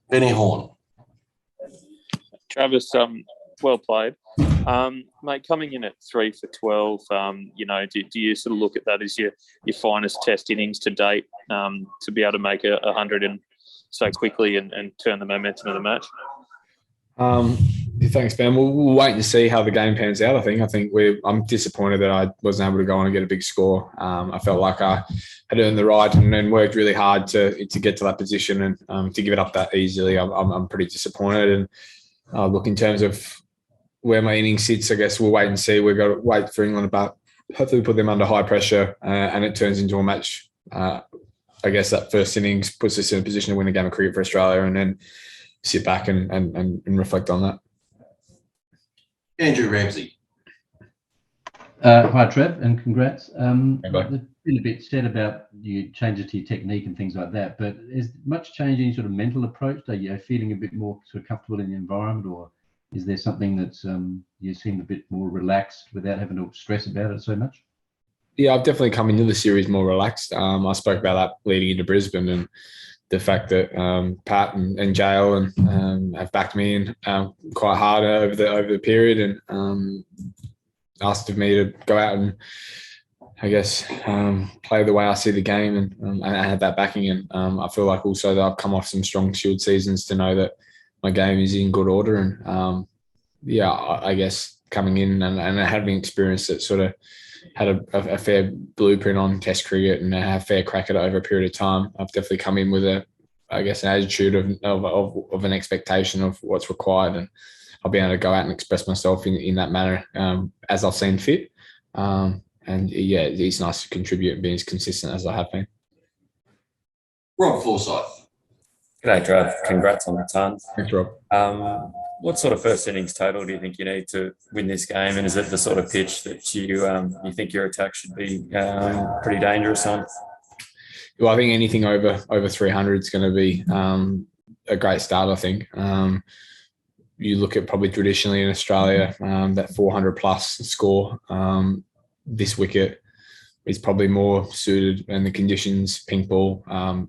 Benny Horn. Travis, well played. Mate, coming in at 3 for 12, do you sort of look at that as your finest test innings to date, to be able to make 100 and so quickly and turn the momentum of the match? Thanks, Ben. We'll wait and see how the game pans out. I'm disappointed that I wasn't able to go on and get a big score. I felt like I had earned the right and worked really hard to get to that position, and to give it up that easily, I'm pretty disappointed. And look, in terms of where my innings sits, I guess we'll wait and see. We've got to wait for England, but hopefully put them under high pressure, and it turns into a match. I guess that first innings puts us in a position to win a game of cricket for Australia, and then sit back and reflect on that. Andrew Ramsey. Hi, Trev, and congrats. There's been a bit said about you changes to your technique and things like that, but is much change in sort of mental approach? Are you feeling a bit more sort of comfortable in the environment, or is there something that's you seem a bit more relaxed without having to stress about it so much? Yeah, I've definitely come into the series more relaxed. I spoke about that leading into Brisbane, and the fact that Pat and Jael have backed me in quite hard over the period, and asked of me to go out and, I guess, play the way I see the game, and I had that backing. And I feel like also that I've come off some strong Shield seasons to know that my game is in good order. And I guess coming in and having experience that sort of had a fair blueprint on Test cricket and had a fair crack at it over a period of time, I've definitely come in with an attitude of an expectation of what's required, and I'll be able to go out and express myself in that manner as I've seen fit. It's nice to contribute and be as consistent as I have been. Rob Forsyth. G'day, Trav. Congrats on the ton. Thanks, Rob. What sort of first innings total do you think you need to win this game? And is it the sort of pitch that you think your attack should be pretty dangerous on? Well, I think anything over 300 is going to be a great start, I think. You look at probably traditionally in Australia, that 400 plus score. This wicket is probably more suited, and the conditions, pink ball,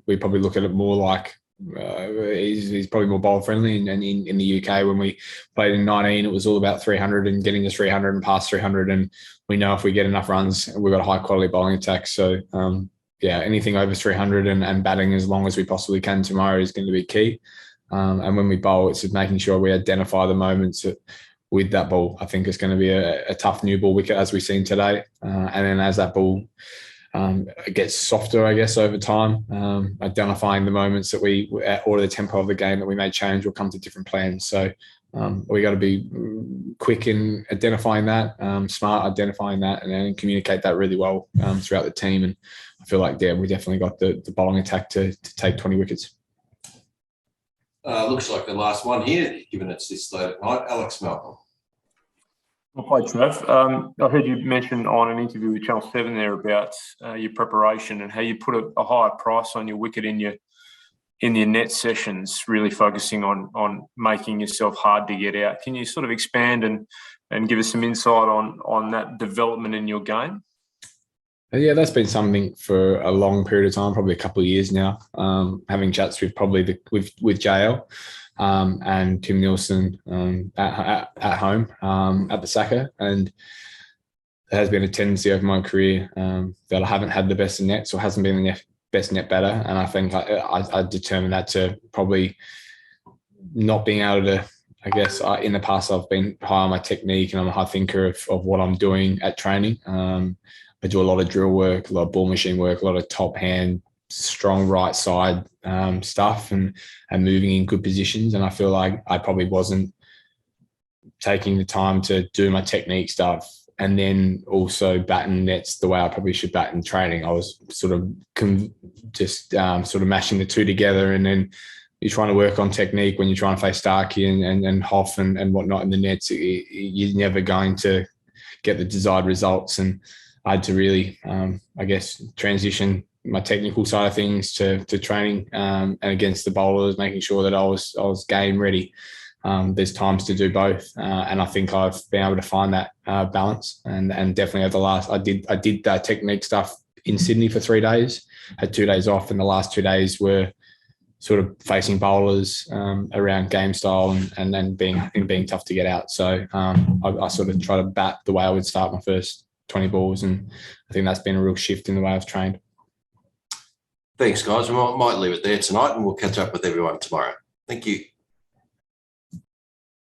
we probably look at it more like he's probably more bowl friendly. And in the UK, when we played in 19, it was all about 300 and getting to 300 and past 300. And we know if we get enough runs, we've got a high quality bowling attack. So anything over 300 and batting as long as we possibly can tomorrow is going to be key. And when we bowl, it's just making sure we identify the moments with that ball. I think it's going to be a tough new ball wicket as we've seen today. And then as that ball it gets softer, I guess, over time, identifying the moments that or the tempo of the game that we may change will come to different plans. So we got to be quick in identifying that, smart identifying that, and then communicate that really well throughout the team. And I feel like, we definitely got the bowling attack to take 20 wickets. Looks like the last one here, given it's this late at night. Alex Malcolm. Hi, Trev. I heard you mention on an interview with Channel 7 there about your preparation and how you put a higher price on your wicket in your net sessions, really focusing on making yourself hard to get out. Can you sort of expand and give us some insight on that development in your game? Yeah, that's been something for a long period of time, probably a couple of years now. Having chats with with Jael and Tim Nielsen at home at the Saka, and there has been a tendency over my career that I haven't had the best of nets or hasn't been the best net batter, and I think I determined that to probably not being able to. I guess in the past I've been high on my technique and I'm a high thinker of what I'm doing at training. I do a lot of drill work, a lot of ball machine work, a lot of top hand, strong right side stuff and moving in good positions. And I feel like I probably wasn't taking the time to do my technique stuff and then also batting nets the way I probably should bat in training. I was sort of sort of mashing the two together, and then you're trying to work on technique when you're trying to face Starkey and Hoff and whatnot in the nets. You're never going to get the desired results. And I had to really, transition my technical side of things to training and against the bowlers, making sure that I was game ready. There's times to do both, and I think I've been able to find that balance. And definitely over the last, I did that technique stuff in Sydney for 3 days, had 2 days off, and the last 2 days were sort of facing bowlers around game style and then being tough to get out. So I sort of try to bat the way I would start my first 20 balls, and I think that's been a real shift in the way I've trained. Thanks, guys. We might leave it there tonight, and we'll catch up with everyone tomorrow. Thank you.